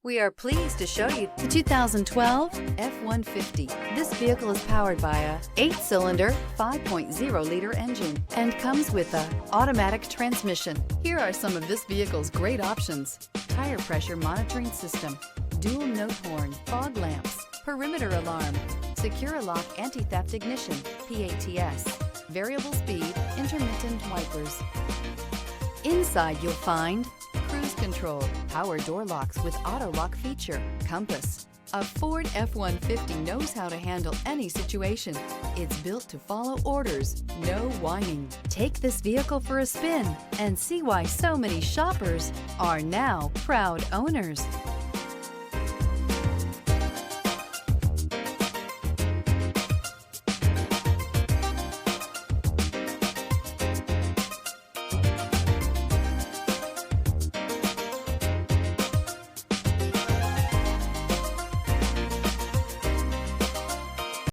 We are pleased to show you the 2012 F-150. This vehicle is powered by a 8-cylinder, 5.0-liter engine and comes with a automatic transmission. Here are some of this vehicle's great options: tire pressure monitoring system, dual note horn, fog lamps, perimeter alarm, secure lock anti-theft ignition, PATS, variable speed, intermittent wipers. Inside you'll find cruise control, power door locks with auto lock feature, compass. A Ford F-150 knows how to handle any situation. It's built to follow orders, no whining. Take this vehicle for a spin and see why so many shoppers are now proud owners.